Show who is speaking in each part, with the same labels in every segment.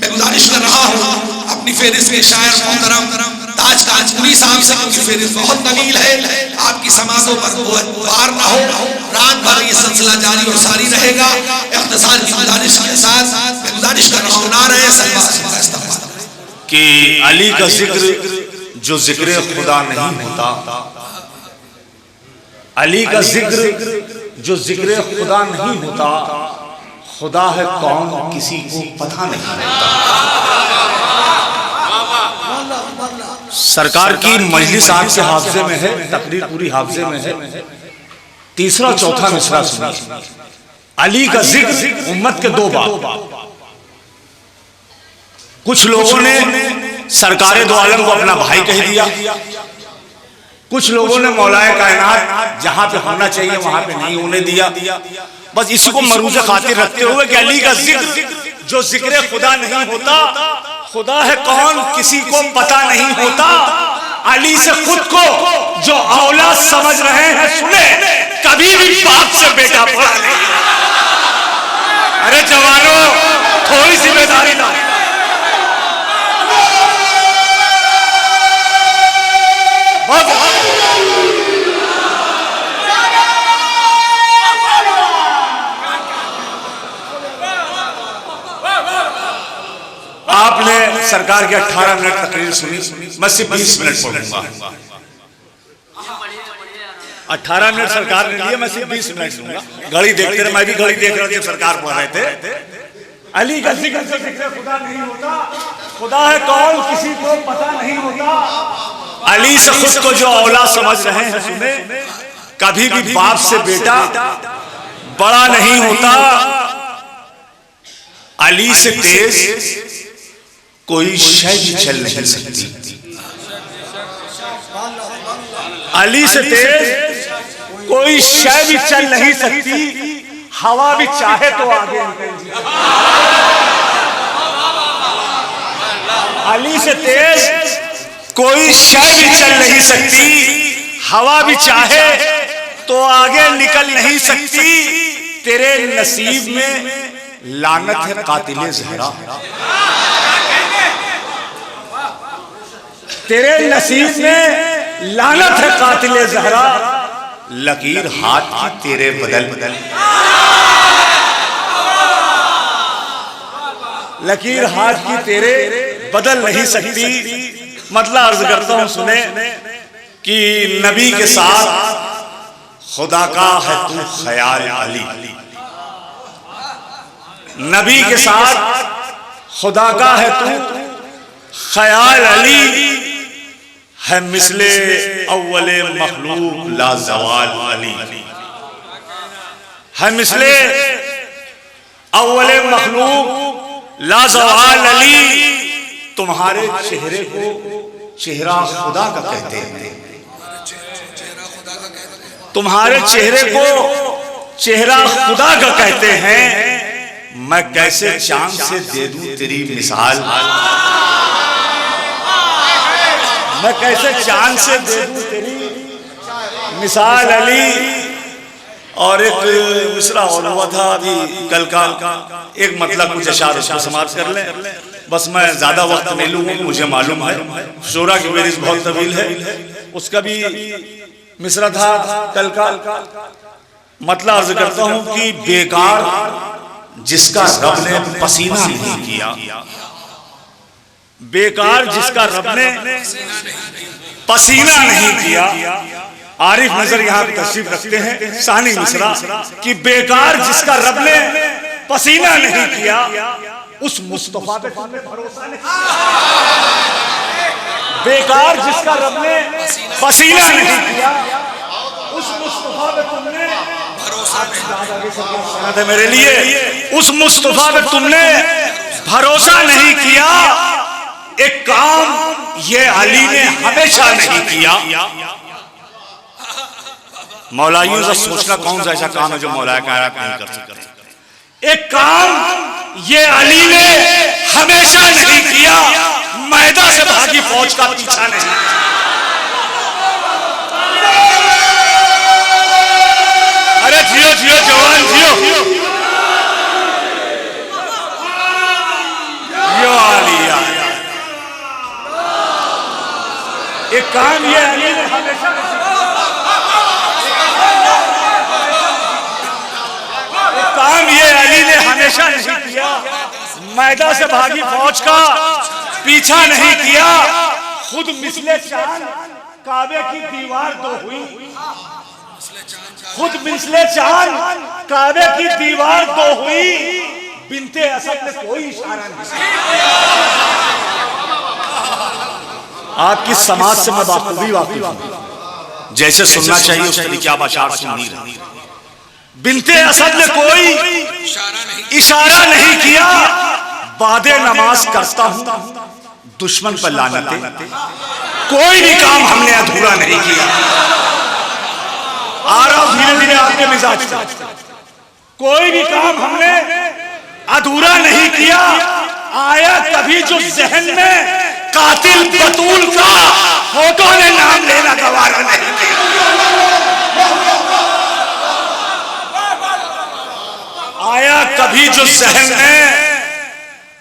Speaker 1: मैं गुजारिश कर रहा हूँ अपनी फेरिस्त के शायर मोहतरम ताजपुरी साहब से, क्योंकि फेरिस्त बहुत तवील है, आपकी समातों पर वार ना हो, रात भर ये सिलसिला जारी और सारी रहेगा। इख्तिसार की गुजारिश के साथ मैं गुजारिश कर रहा हूँ नारे सल्लल्लाहु
Speaker 2: कि अली का जिक्र जो जिक्र खुदा नहीं होता, अली का जिक्र जो जिक्र खुदा नहीं होता, खुदा है कौन किसी को पता नहीं होता। सरकार की मजलिस आपके हाफजे में है, तकरीर पूरी हाफजे में है। तीसरा चौथा मिसरा सुनिए। अली का जिक्र उम्मत के दो बाप। कुछ लोगों ने सरकारे दो आलम को अपना भाई कह दिया, कुछ लोगों ने मौलाए कायनात जहां पे होना चाहिए वहां पे नहीं होने दिया। बस इसी को मरूज खातिर रखते हुए कि अली का जिक्र जो जिक्र खुदा नहीं होता, खुदा है कौन किसी को पता नहीं होता। अली से खुद को जो औलाद समझ रहे हैं सुने, कभी भी बाप से बेटा बड़ा नहीं। अरे जवानों, थोड़ी जिम्मेदारी ना। आपने सरकार के 18 मिनट तकरीर सुनी, मैं सिर्फ 20 मिनट पढ़ूंगा। 18 मिनट सरकार ने लिए, मैं सिर्फ 20 मिनट लूंगा। घड़ी देखते रहे, मैं भी घड़ी देख रहा था जब सरकार पढ़ रहे थे। अली का जिक्र से जिक्र खुदा नहीं होता, खुदा है कौन किसी को पता नहीं होता। अली से खुद को जो औलाद समझ रहे हैं सुने, कभी भी बाप से बेटा बड़ा नहीं होता। अली से तेज कोई शय भी चल नहीं सकती। अली से तेज कोई शय भी चल नहीं सकती। हवा भी चाहे तो आगे निकल जाए। अली से तेज कोई शय भी चल नहीं सकती। हवा भी चाहे तो आगे निकल नहीं सकती। तेरे नसीब में लानत है कातिले ज़हरा। तेरे नसीब में लानत है कातिले ज़हरा। लकीर हाथ की तेरे बदल लकीर हाथ की तेरे बदल नहीं सकती। मतलब अर्ज करता हूं सुने कि नबी के साथ खुदा का है तू ख्याल अली। नबी के साथ खुदा का है तू ख्याल अली। है मिसले अव्वले मखलूक लाजवाल अली। है मिसले अव्वले मखलूक लाजवाल अली। तुम्हारे चेहरे को चेहरा खुदा का कहते हैं। तुम्हारे चेहरे को चेहरा खुदा का कहते हैं। मैं कैसे चांद से दे दूं तेरी मिसाल। मैं कैसे चांद से दे दूं तेरी मिसाल अली। और एक मिसरा और हुआ था अभी कल का, एक मतलब कुछ अशार उसको समाप्त कर लें। बस मैं ज्यादा वक्त नहीं लूंगा, मुझे मालूम है शोरा की फेरिस्त बहुत तवील है। उसका भी मिसरा था कल का। मतलब अर्ज करता हूं कि बेकार जिसका रब ने पसीना नहीं किया, बेकार जिसका रब ने पसीना नहीं किया। आरिफ नजर यहाँ पे तशरीफ रखते हैं सानी मिसरा कि बेकार जिसका रब ने पसीना नहीं किया, उस मुस्तफा पे तुमने भरोसा नहीं। बेकार जिसका रब ने पसीना नहीं किया, उस मुस्तफा पे तुमने भरोसा नहीं। मेरे लिए उस मुस्तफा पे तुमने भरोसा नहीं किया। एक काम ये अली ने हमेशा नहीं किया। मौलाइयों से सोचना कौन सा ऐसा काम है जो मौलाए कायनात नहीं कर सकते। एक काम ये अली ने हमेशा नहीं किया। मैदा से भागी फौज का पीछा नहीं। अरे जियो जियो जवान जियो। यो एक काम ये अली ने हमेशा नहीं किया, मैदा से भागी फौज का पीछा नहीं किया, खुद मिसले चांद काबे की दीवार तो हुई, खुद मिसले चांद काबे की दीवार तो हुई, बिनते असद ने कोई इशारा नहीं। आपकी समाज से मैं बाखूबी वाकिफ हूं, जैसे सुनना चाहिए उस तरीके आप अशार सुनी रही। बिनते असद ने कोई इशारा नहीं किया, बादे नमाज करता हूं दुश्मन पर लानते, कोई भी काम हमने अधूरा नहीं किया। आ रहा हूं धीरे धीरे आपके मिजाज का, कोई भी काम हमने अधूरा नहीं किया। आया कभी जो जहन में कातिल बतूल का, होठों ने नाम लेना गवारा नहीं किया। आया कभी जो जहन में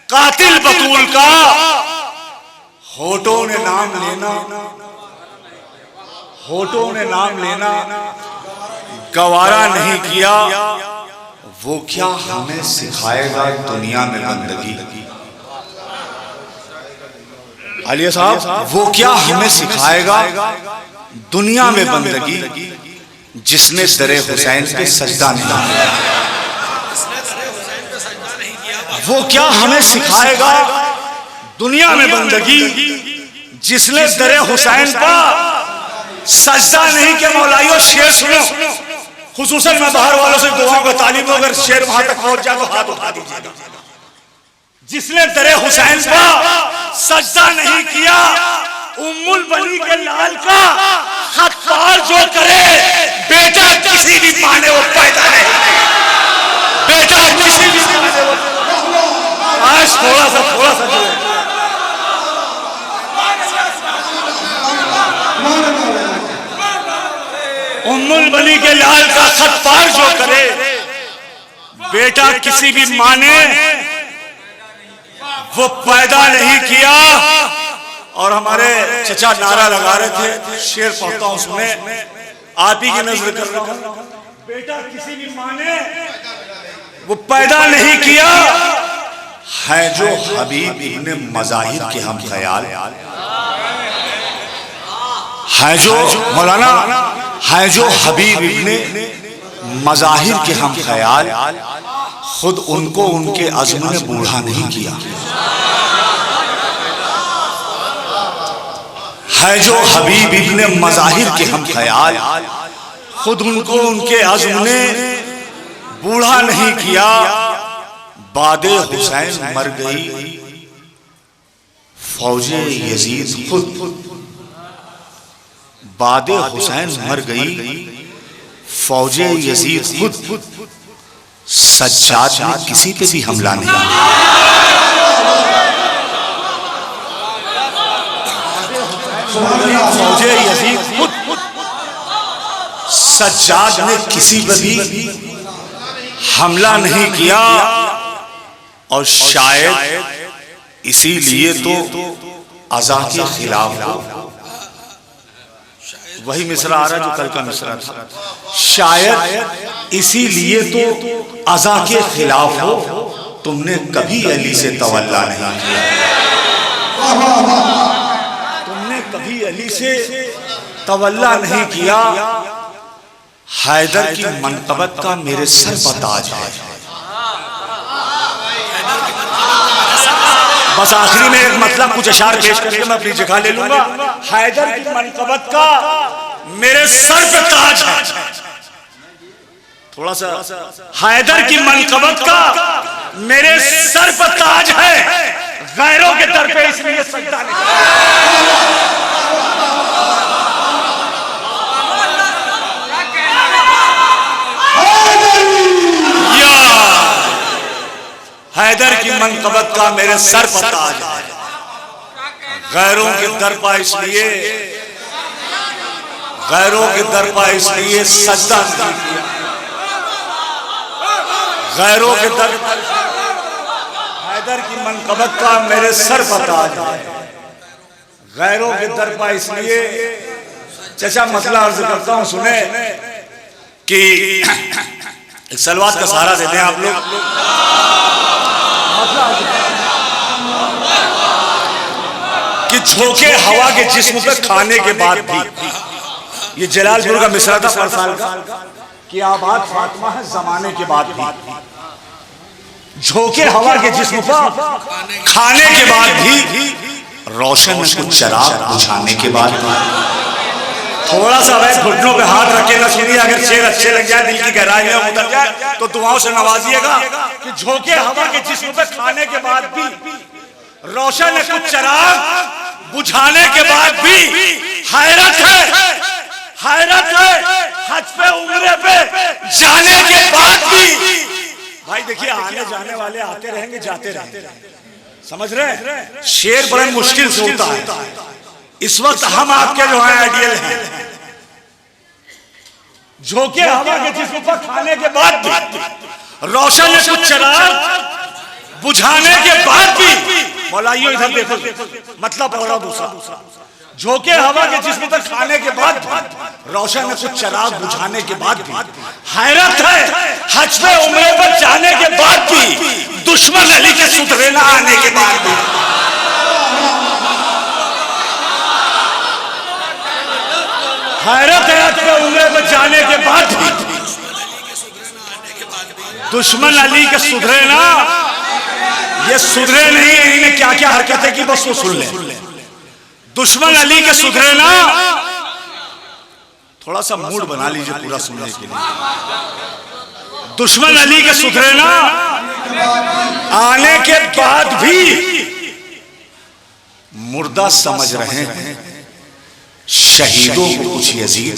Speaker 2: कातिल बतूल का, होठों ने नाम लेना, होठों ने नाम लेना गवारा नहीं किया। वो क्या हमें सिखाएगा दुनिया में बंदगी, आलिया साहब, वो क्या हमें सिखाएगा दुनिया में बंदगी, जिसने दरे हुसैन पे सजदा नहीं किया। वो क्या हमें सिखाएगा दुनिया में बंदगी, जिसने दरे हुसैन पर सजदा नहीं किया। मौलाइयों शेर सुनो, खुसूसन मैं बाहर वालों से दुआओं का तालीम दूं, अगर शेर वहां तक पहुंच जाए तो हाथ उठा दीजिएगा। जिसने दरे हुसैन पर सजदा नहीं किया, उम्मुल बनी के लाल का हक पार जो करे, बेटा किसी भी पाने वो पैदा नहीं, बेटा किसी भी पाने वो। आज थोड़ा सा जो उम्मुल बनी के लाल का खत पार जो करे, बेटा किसी भी माँ ने वो पैदा नहीं किया। और हमारे चचा नारा लगा रहे थे, शेर पढ़ता हूं सुने, आप ही की नजर कर रहा हूं, बेटा किसी भी माँ ने वो पैदा नहीं किया। है जो हबीब इब्ने मज़ाहिर के हम ख्याल, है जो मौलाना, है जो हबीब इब्ने मज़ाहिर के हम ख्याल, खुद उनको उनके अज़्म ने बूढ़ा नहीं किया। है जो हबीब इब्ने मज़ाहिर के हम ख्याल, खुद उनको उनके अज़्म ने बूढ़ा नहीं किया। बादे हुसैन मर गई फौजे यजीद खुद, बादे हुसैन मर गई फौजे यजीद खुद, सज्जाद ने किसी पे भी हमला नहीं किया। फौजे यजीद खुद, सज्जाद ने किसी पे भी हमला नहीं किया। और शायद इसीलिए तो अज़ा के खिलाफ हो, वही मिसरा आ रहा जो कल का मिसरा था, शायद इसीलिए तो अज़ा के खिलाफ हो, तुमने कभी अली से तवल्ला नहीं किया, तुमने कभी अली से तवल्ला नहीं किया। हैदर की मनक़बत का मेरे सर पर ताज है। बस आखिरी में एक मतलब कुछ अशार पेश करके मैं अपनी जगह ले लूंगा। हैदर की मनक़बत का मेरे सर पे ताज है, थोड़ा सा, हैदर की मनक़बत का मेरे सर पर ताज है, गैरों के दर पे इसलिए सजदा नहीं। हैदर की मनक़बत का मेरे सर पर ताज है, गैरों के दर पर इसलिए, गैरों के दर पर इसलिए सजदा नहीं किया। गैरों के दर पर हैदर की मनक़बत का मेरे सर पर ताज है, गैरों के दर पर इसलिए चचा मसला अर्ज करता हूं, सुने कि एक सलवात का सहारा देते हैं आप लोग। कि झोंके हवा के जिस्म पे खाने के बाद भी, ये जलालपुर का मिसरा था परसाल का, कि आबाद फातिमा है जमाने के बाद भी, झोंके हवा के जिस्म पर खाने के बाद भी, रोशन में कुछ चिराग बुझाने के बाद भी। थोड़ा सा वह घुटनों पे हाथ रखे ना सुनिए, अगर शेर अच्छे लग जाए, दिल की गहराई में उतर जाए तो दुआओं से नवाजिएगा। कि झोंके हवा के जिस्म पे खाने के बाद भी, रोशन में कुछ चिराग बुझाने के बाद भी, हैरत है, हैरत है, हज पे उम्रे पे जाने के बाद भी। भाई देखिए, आने जाने वाले आते रहेंगे जाते रहेंगे, समझ रहे? शेर बड़े मुश्किल से होता है। इस वक्त हम आपके जो है आइडियल हैं, झोंके हवा के जिस्म पर खाने के बाद भी, रोशन में कुछ चिराग बुझाने के बाद भी, मौलाइयो इधर देखो, मतलब और दूसरा, झोंके हवा के जिस्म पर खाने के बाद भी, रोशन में कुछ चिराग बुझाने के बाद भी, हैरत है, हज पे उम्रे पर जाने के बाद भी, दुश्मन अली के सुधरे न आने के बाद भी। हैरत है, हज पे उम्रे पर जाने के बाद भी, दुश्मन अली के सुधरे ना, ये सुधरे नहीं, इन्हें क्या क्या हरकतें की बस वो सुन ले। दुश्मन अली के सुधरे ना, थोड़ा सा मूड बना लीजिए पूरा सुनने के लिए। दुश्मन अली के सुधरे ना आने के बाद भी, मुर्दा समझ रहे हैं शहीदों को कुछ यजीद,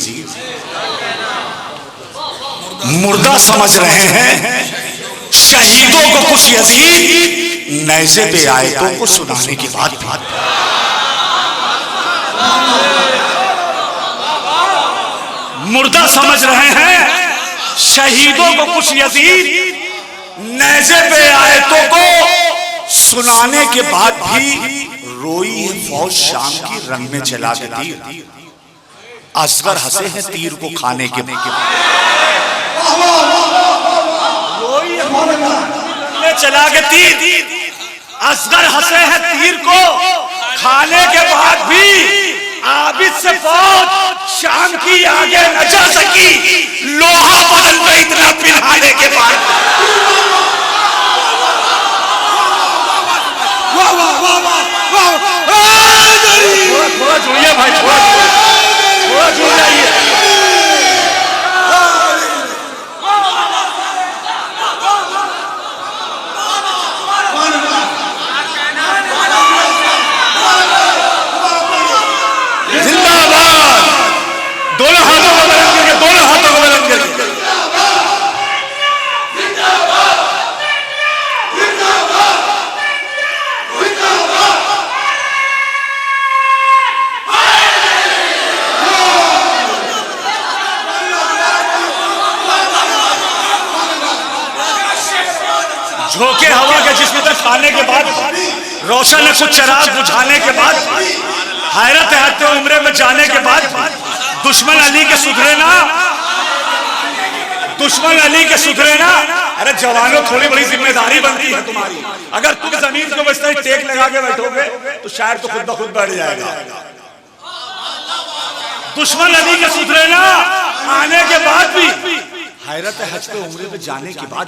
Speaker 2: मुर्दा समझ रहे हैं शहीदों को कुछ यजीद, नैज़े पे आयतों को सुनाने के बाद मुर्दा समझ रहे हैं शहीदों को कुछ यजीद, नैज़े पे आयतों को सुनाने के बाद भी, रोई है फौज शाम की रंग में चला के तीर, असगर हंसे हैं तीर को खाने के बाद, रोई है फौज में चला के तीर, असगर हंसे हैं तीर को खाने के बाद भी, आबिद से फौज शाम की आगे न जा सकी, लोहा बदल में इतना पिघलाने के बाद। थोड़ा जुड़िए भाई, थोड़ा जुड़ जाइए। दोनों हाथों को बुलंद करके, दोनों हाथों को बुलंद करके, झोंके हवा के जिस्म तक खाने के बाद, रोशन ने कुछ चिराग बुझाने के बाद, हैरत है उम्रे में जाने के बाद, दुश्मन अली के सुधरे ना, दुश्मन अली के सुधरे ना। अरे जवानों, थोड़ी बड़ी जिम्मेदारी बनती है तुम्हारी, अगर तुम जमीन को बस टेक लगा के बैठोगे तो शायद तो खुद ब खुद बैठ जाएगा। दुश्मन अली के सुधरे ना आने के बाद भी, हैरत है हज पे उम्रे पे जाने के बाद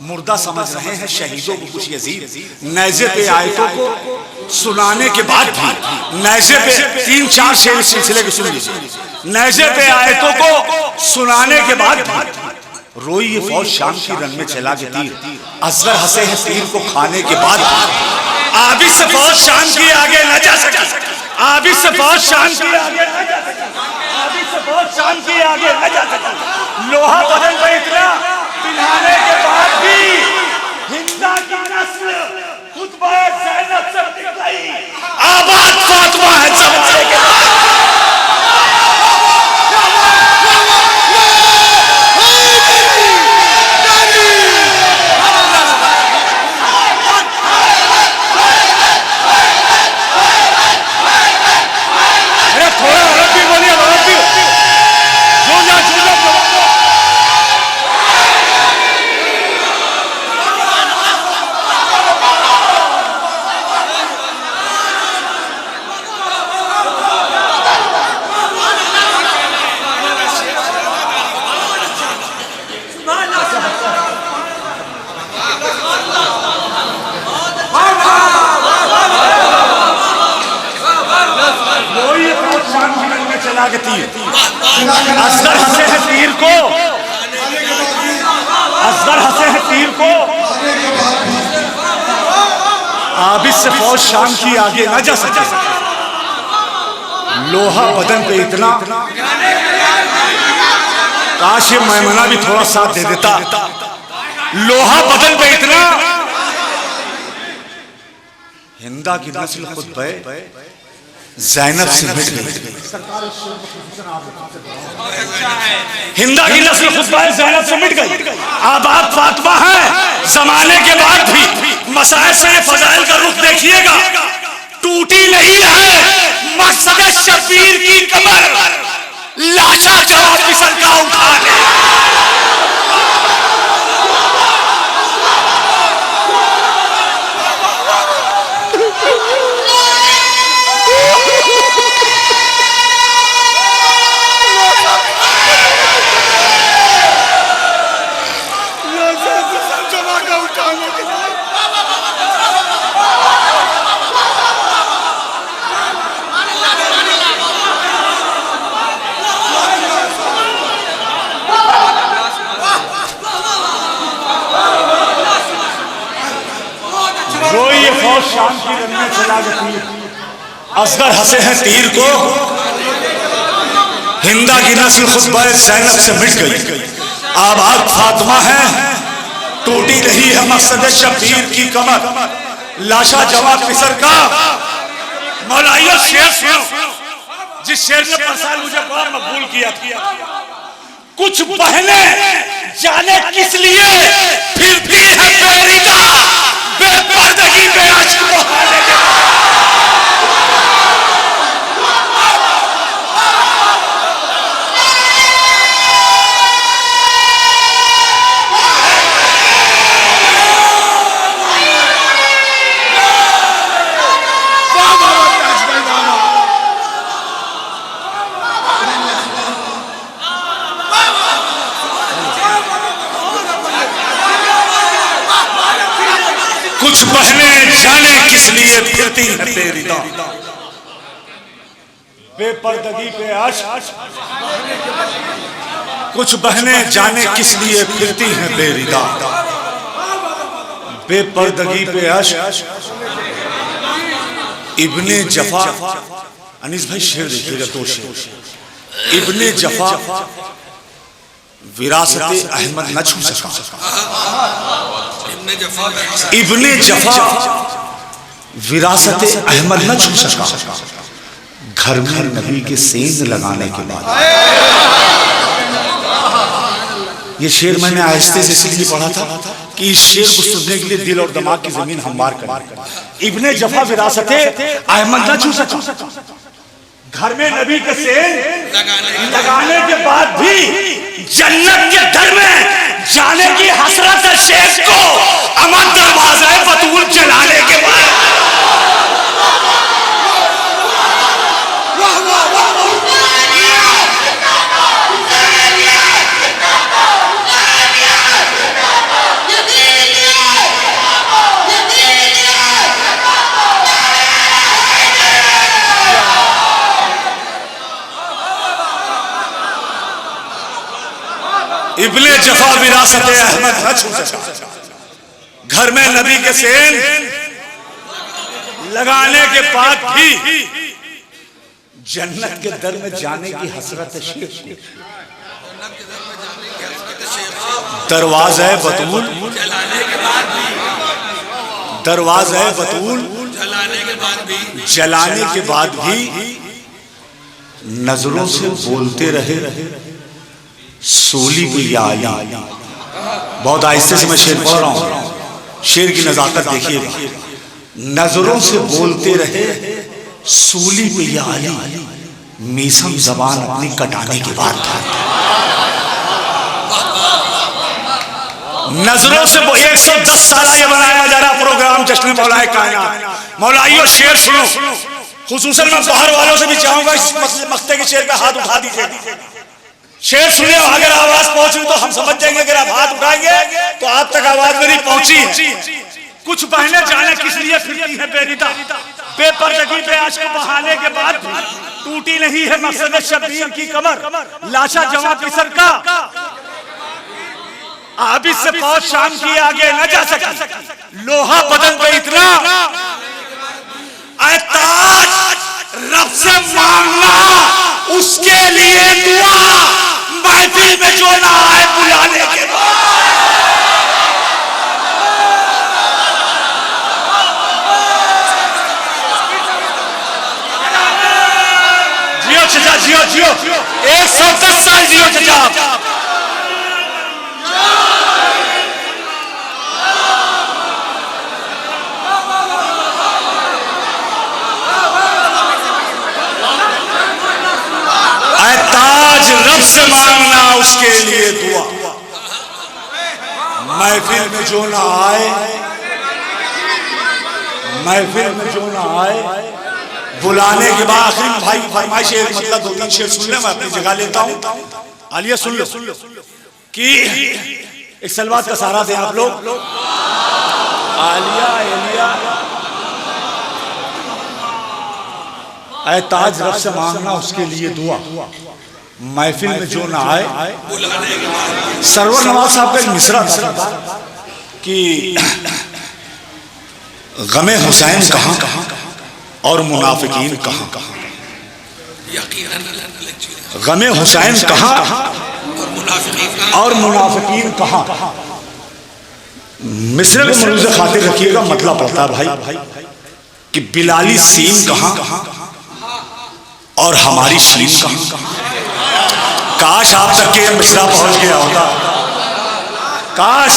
Speaker 2: मुर्दा समझ रहे हैं शहीदों को कुछ यजीद, नैज़े पे आयतों को सुनाने के बाद भी, नैज़े पे 3-4 शेर इस सिलसिले के सुन लीजिए, नैज़े पे आयतों को सुनाने के बाद भी, रोई ये फौज शाम की रन में चला के तीर, असगर हंसे हैं तीर को खाने के बाद, आबिद से फौज शाम की आगे न जा सकी, आबिद से फौज शाम की आगे न जा सकी, आबिद से फौज शाम की आगे न जा सकी, लोहा बदल में इतना पिघलाने के बाद भी, हिंदा की नस्ल खुतबा ज़ैनब से निकली, आबाद फातिमा है जमाने के बाद। चला के तीर, असगर हंसे हैं तीर को, असगर हंसे हैं तीर को, आबिद से फौज शाम की आगे न जा सके, लोहा बदन पे इतना, काश ये मैमना भी थोड़ा साथ दे देता, लोहा बदन पे इतना, हिंदा की नस्ल खुद पे ज़ैनब से मिट गई, हिंदा की नस्ल खुद पे ज़ैनब से मिट गई, आबाद फातिमा है जमाने के बाद भी, मसाइल से फजाइल का रुख देखिएगा, टूटी नहीं है मकसद शबीर की कमर, लाशा जवाब फिसल का उठाने, शाम की रंग में चला गया तीर, असगर हंसे हैं तीर को, हिंदा की नस्ल खुतबा ज़ैनब से मिट गई, आबाद फातिमा है टूटी रही है मकसद शबीर की कमर, लाशा जवाब फिसर का। मौलाइयो शेर सुनो, जिस शेर ने परसाल मुझे बड़ा मकबूल किया था, कुछ बहने जाने किस लिए फिरती है बेरिदा, बेपर्दगी बेअश्क बहाने के, कुछ बहने जाने किस लिए फिरती है बेरिदा, बेपर्दगी पे आश, कुछ बहने जाने किस लिए फिरती हैं बेरिदा, बेपर्दगी पे आश, इब्ने जफा, अनीस भाई शेर देखिएगा, दो शेर, इब्ने जफा विरासत अहमद न छू सका, इब्ने जफा विरासत अहमद न छू सका, घर में नबी के सेंध लगाने के बाद। ये शेर मैंने आहिस्ते से इसलिए पढ़ा था कि इस शेर को सुनने के लिए दिल और दिमाग की जमीन हमवार कर। इब्ने जफा विरासत अहमद न छू सका, घर में नबी के सेंध लगाने के बाद भी जन्नत के दर में जाने की हसरत है शेख को, अमर दरवाज़ा बतूल जलाने के बाद। इब्ने जफा विरासत अहमद न छू सका, घर में नबी के सेंध लगाने के बाद भी जन्नत के दर में जाने की हसरत शेख को, दरवाज़ा बतूल दरवाज़ा बतूल जलाने के बाद भी नजरों से बोलते रहे, सोली पे या अली। बहुत आहिस्ते से मैं शेर पढ़ रहा हूं, शेर की नजाकत देखिए, नजरों से बोलते रहे सोली पे या अली, मीसम जबान अपनी कटाने के बाद था, नजरों से 110 साल ये बनाया जा रहा प्रोग्राम जश्न मौलाए कायनात। मौलाइयो शेर सुनो, खुसूसन मैं बाहर वालों से भी चाहूंगा इस मक्ते के शेर पे हाथ उठा दीजिए। शेर सुने, अगर आवाज पहुंची तो हम समझ जाएंगे, अगर आप हाथ उठाएंगे तो आप तक आवाज मेरी पहुंची है। कुछ बहने जाने किस लिए फिरती है बेरिदा, बेपर्दगी पे आशिक बहाने के बाद टूटी नहीं है मकसद शब्बीर की कमर, लाशा जवां किसर का अब इससे फौज शाम की आगे न जा सकी। लोहा बदन पे इतना ताज रब से मांगना, उसके लिए दुआ, महफिल में जो ना आए बुलाने के बाद। जियो चचा, जियो जियो, 110 साल जियो चचा। ताज रब से मांगना, उसके लिए दुआ, महफिल में जो ना आए, महफिल में जो ना आए बुलाने के बाद। आखिरी में भाई की फरमाइश है, मतलब 2-3 शेर सुन ले, मैं अपनी जगह लेता हूं। आलिया सुन लो कि एक सलवात का सहारा दें आप लोग। आलिया एलिया ऐ ताज रब से मांगना, उसके लिए दुआ, महफिल में जो ना आए बुलाने के बाद। सरवर नवाज साहब का एक मिसरा था कि गमे हुसैन कहां और मुनाफिकीन कहां, गमे हुसैन कहां और मुनाफिकीन कहां। मिसरे को मरूज़ खातिर रखिएगा, मतलब पड़ता है भाई कि बिलाली सीन कहां और हमारी शीन कहां। काश आप तक ये मिसरा पहुंच गया होता, काश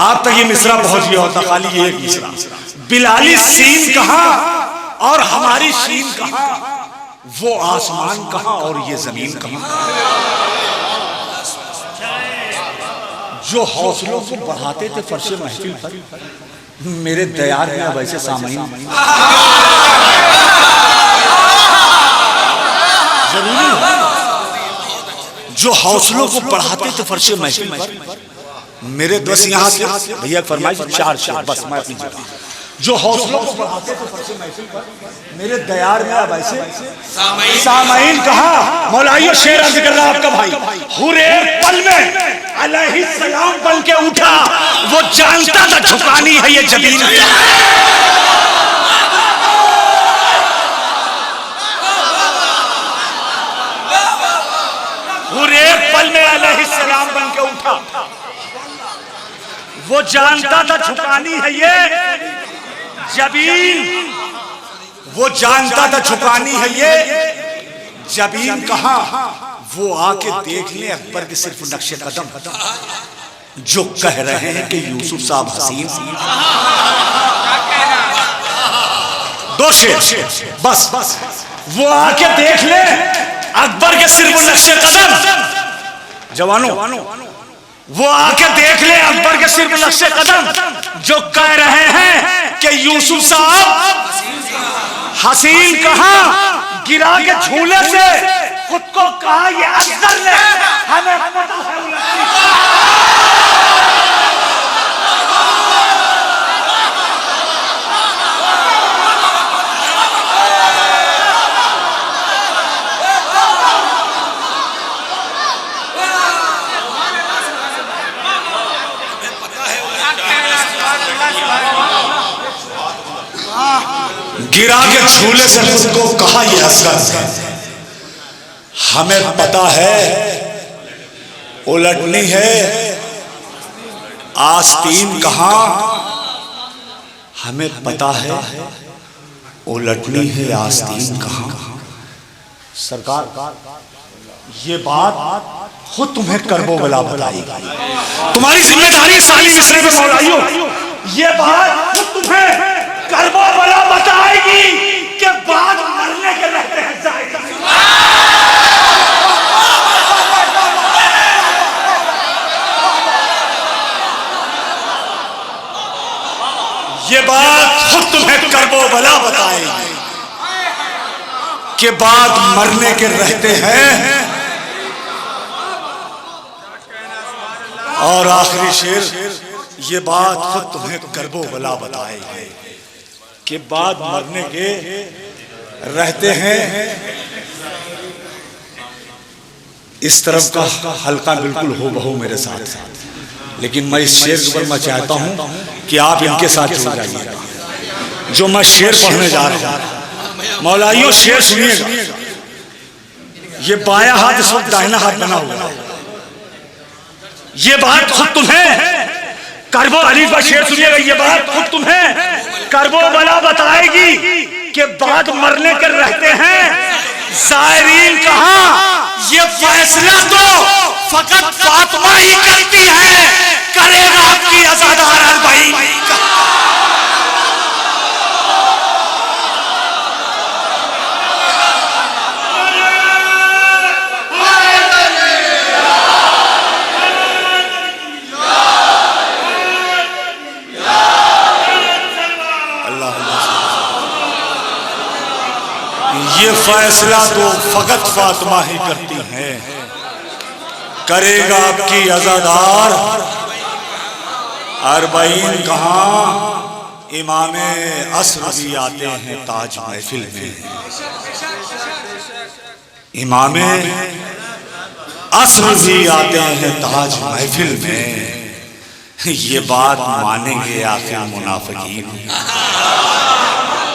Speaker 2: आप तक ये मिसरा पहुंच गया होता, खाली ये एक मिसरा। बिलाली सीन कहां और हमारी शीन कहां, वो आसमान कहां और ये जमीन कहां। जो हौसलों को बढ़ाते थे फर्शे महफिल पर, मेरे दयार में वैसे सामईन जरूरी। जो हौसलों को बढ़ाते थे फर्शे महफिल पर, मेरे बस यहाँ से भैया फरमाइश 4 शेर बस मैं अपनी जगह। जो हौसलों को बढ़ाते थे फर्शे महफिल पर, मेरे दयार में अब ऐसे सामईन कहा। मौलाइयो शेर अर्ज कर रहा आपका भाई, हुरैर पल में अलैहिस्सलाम बन के उठा, वो जानता था झुकानी है ये जमीन। हुरैर पल में अलैहिस्सलाम बन के उठा, वो जानता था झुकानी है ये जबीन, वो जानता था झुकानी है ये जबीन। कहां वो आके देख ले अकबर के सिर्फ नक्शे कदम, जो कह रहे हैं कि यूसुफ साहब हसीन। 2 शेर बस, वो आके देख ले अकबर के सिर्फ नक्शे कदम। जवानों वो आके देख ले अकबर के सिर्फ नक्शे कदम, जो कह रहे हैं कि यूसुफ साहब हसीन। कहां गिरा के झूले से खुद को कहा ये अफजल ने, हमें पता है गिरा के झूले से खुद को कहा ये असगर, हमें पता है उलटनी है आस्तीन। कहां हमें पता है उलटनी है आस्तीन। कहां सरकार ये बात खुद तुम्हें करबो बला बताएगी, तुम्हारी जिम्मेदारी साली मिसरे में मौलाइयो, ये बात खुद तुम्हें करबो बला बताएगी कि बाद मरने के रहते हैं जाएगा। ये बात खुद तुम्हें करबो बला बताएगी कि बाद मरने के रहते हैं। और आखिरी शेर, ये बात खुद तुम्हें करबो बला बताएगी कि बाद मरने के रहते हैं इस तरफ का हल्का बिल्कुल हो बहू मेरे साथ, लेकिन मैं इस शेर के ऊपर मैं चाहता हूं कि आप इनके साथ जुड़ जाइएगा जो मैं शेर पढ़ने जा रहा हूं। मौलाइयों शेर सुनिएगा, ये बायां हाथ इस वक्त दाहिना हाथ बना हुआ है। ये बात खुद तुम्हें करबो अलीफ का शेर सुनिएगा, ये बात खुद तुम्हें करबो बला बताएगी कि बाद मरने कर रहते हैं ज़ायरीन कहां। ये फैसला तो फकत फातिमा ही करती है, करेगा आपकी अज़ादार अरबाईन का। ये फैसला तो फकत फातिमा ही करती है, करेगा आपकी अज़ादार अरबाईन कहां। इमामे अस्र भी आते हैं ताज महफिल में, इमामे अस्र भी आते हैं ताज महफिल में। ये बात मानेंगे आखिर मुनाफिकीन।